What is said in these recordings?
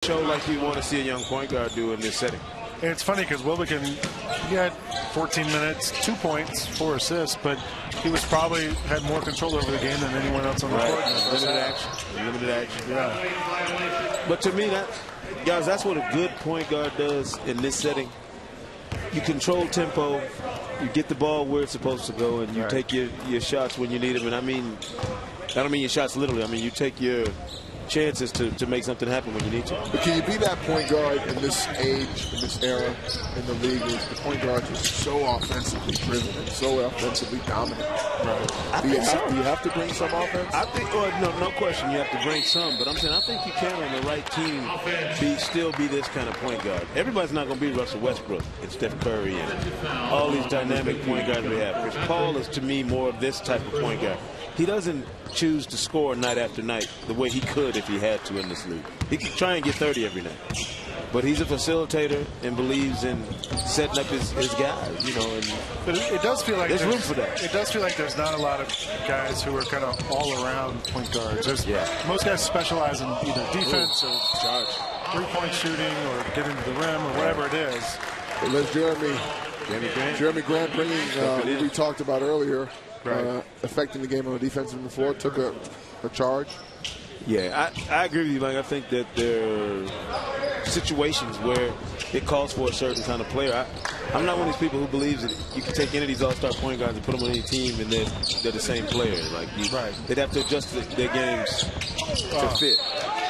Show like you want to see a young point guard do in this setting. And it's funny because Wilbekin, he had 14 minutes, 2 points, 4 assists, but he was probably had more control over the game than anyone else on the court. Limited action. Yeah. But to me, guys, that's what a good point guard does in this setting. You control tempo, you get the ball where it's supposed to go, and you take your shots when you need them. And I don't mean your shots literally. I mean you take your chances to make something happen when you need to. But can you be that point guard in this age, in this era, in the league? The point guard is so offensively driven and so offensively dominant. Right. Do you have to bring some offense? I think, no question, you have to bring some. But I'm saying I think you can on the right team still be this kind of point guard. Everybody's not going to be Russell Westbrook and Steph Curry and all these dynamic point guards we have. Chris Paul is to me more of this type of point guard. He doesn't choose to score night after night the way he could if he had to in this league. He could try and get 30 every night. But he's a facilitator and believes in setting up his guys, you know. But it does feel like there's room for that. It does feel like there's not a lot of guys who are kind of all-around point guards. Most guys specialize in either defense or three-point shooting or getting to the rim or whatever it is. Well, there's Jeremy Grant bringing what we talked about earlier. Affecting the game on the defensive end of the floor, took a charge. Yeah, I agree with you, Mike. I think that there are situations where it calls for a certain kind of player. I'm not one of these people who believes that you can take any of these all-star point guards and put them on any team and they're the same player. They'd have to adjust their games to fit.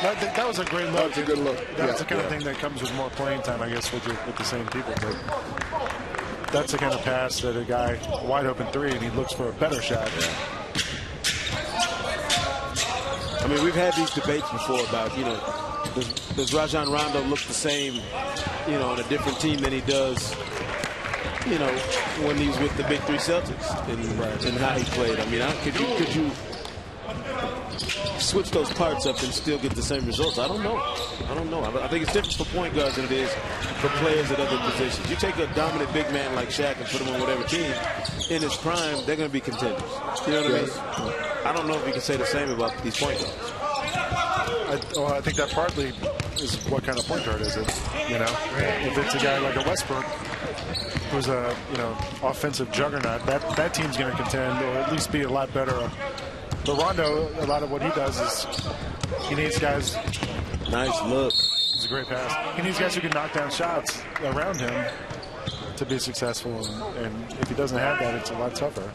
That was a great look. That's a good look. That's the kind of thing that comes with more playing time, I guess, with the same people. But that's the kind of pass that a guy, wide open three, and he looks for a better shot. I mean, we've had these debates before about, does Rajon Rondo look the same, on a different team than he does, when he's with the Big Three Celtics and how he played. I mean, could you switch those parts up and still get the same results? I don't know. I think it's different for point guards than it is for players at other positions. You take a dominant big man like Shaq and put him on whatever team, in his prime, they're going to be contenders. You know what I mean? I don't know if you can say the same about these point guards. I think that partly is what kind of point guard is it? If it's a guy like a Westbrook, who's a offensive juggernaut, that team's going to contend or at least be a lot better. But Rondo, a lot of what he does is he needs guys. Nice look. It's a great pass. He needs guys who can knock down shots around him to be successful. And if he doesn't have that, it's a lot tougher.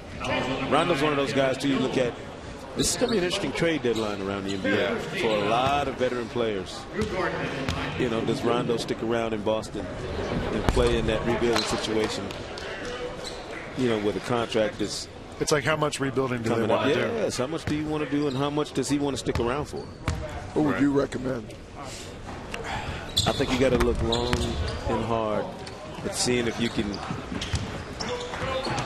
Rondo's one of those guys, too, you look at. This is going to be an interesting trade deadline around the NBA for a lot of veteran players. Does Rondo stick around in Boston and play in that rebuilding situation, with a contract that's. It's like how much rebuilding do they want to do? Yes, how much do you want to do and how much does he want to stick around for? What would you recommend? I think you got to look long and hard at seeing if you can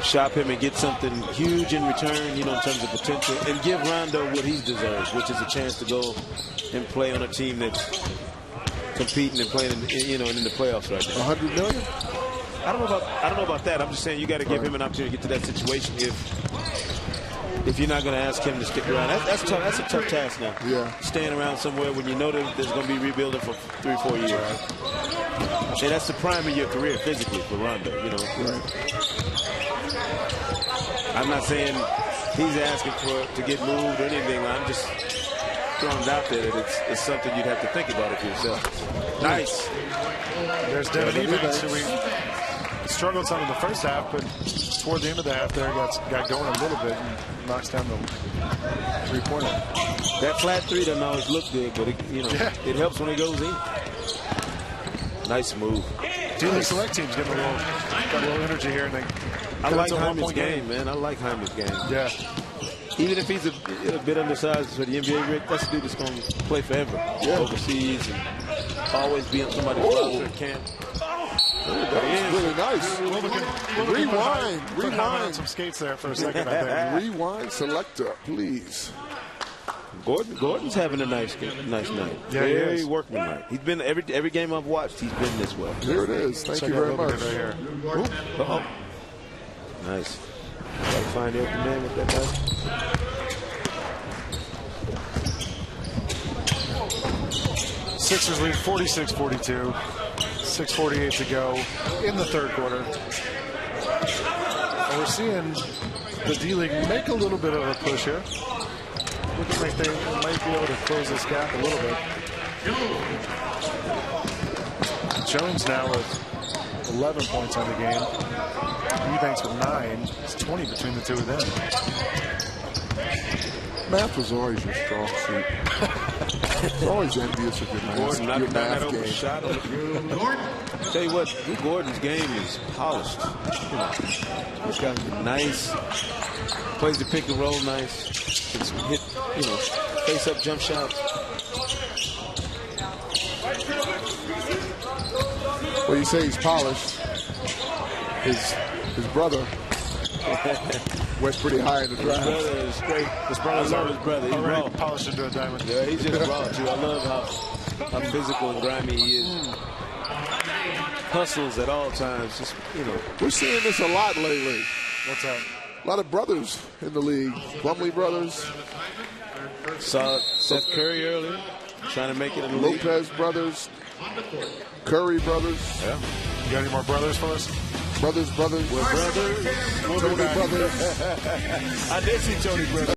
shop him and get something huge in return, in terms of potential, and give Rondo what he deserves, which is a chance to go and play on a team that's competing and playing, in the playoffs right now. $100 million? I don't know about that. I'm just saying you got to give him an opportunity to get to that situation if you're not going to ask him to stick around. That's tough. That's a tough task now. Yeah. Staying around somewhere when you know that there's going to be rebuilding for 3-4 years. And that's the prime of your career physically for Rondo, I'm not saying he's asking to get moved or anything. I'm just throwing it out there that it's something you'd have to think about it for yourself. Nice. There's Devin Evans, who we struggled some in the first half, but toward the end of the half there got going a little bit and knocks down the three-pointer. That flat three doesn't always look good, but it helps when it goes in. Nice move. D-League select teams got a little energy here. And I like Hyman's game, man. I like Hyman's game. Yeah. Even if he's a bit undersized for the NBA, Rick, that's a dude that's going to play forever overseas and always be on somebody's roster at camp. That was really nice. Rewind on some skates there for a second, I think. Rewind selector, please. Gordon's having a nice night. Yeah, very workmanlike. He's been every game I've watched. He's been this way. Here it is. Thank you very much. Right here. Nice. Got to find the open man with that guy. Sixers lead 46-42. 6:48 to go in the third quarter. And we're seeing the D-League make a little bit of a push here. Looking like they might be able to close this gap a little bit. Jones now with 11 points on the game. Eubanks with 9. It's 20 between the two of them. Math was always your strong suit. It's always envious of your math, your math game. Shot on the tell you what, Drew Gordon's game is polished. You know, he's got nice, plays the pick and roll nice. It's hit, you know, face up jump shots. Well, you say he's polished. His brother went pretty high in the draft. His brother is great. His brother's his brother. He's already raw. polished into a diamond. Yeah, he's just raw too. I love how physical and grimy he is. Hustles at all times. Just, you know. We're seeing this a lot lately. What's that? A lot of brothers in the league. Plumlee brothers. Saw Seth Curry earlier, trying to make it in the league. Lopez brothers. Curry brothers. Yeah. You got any more brothers for us? Brothers. We're brothers. Tony brothers. I did see Tony brothers.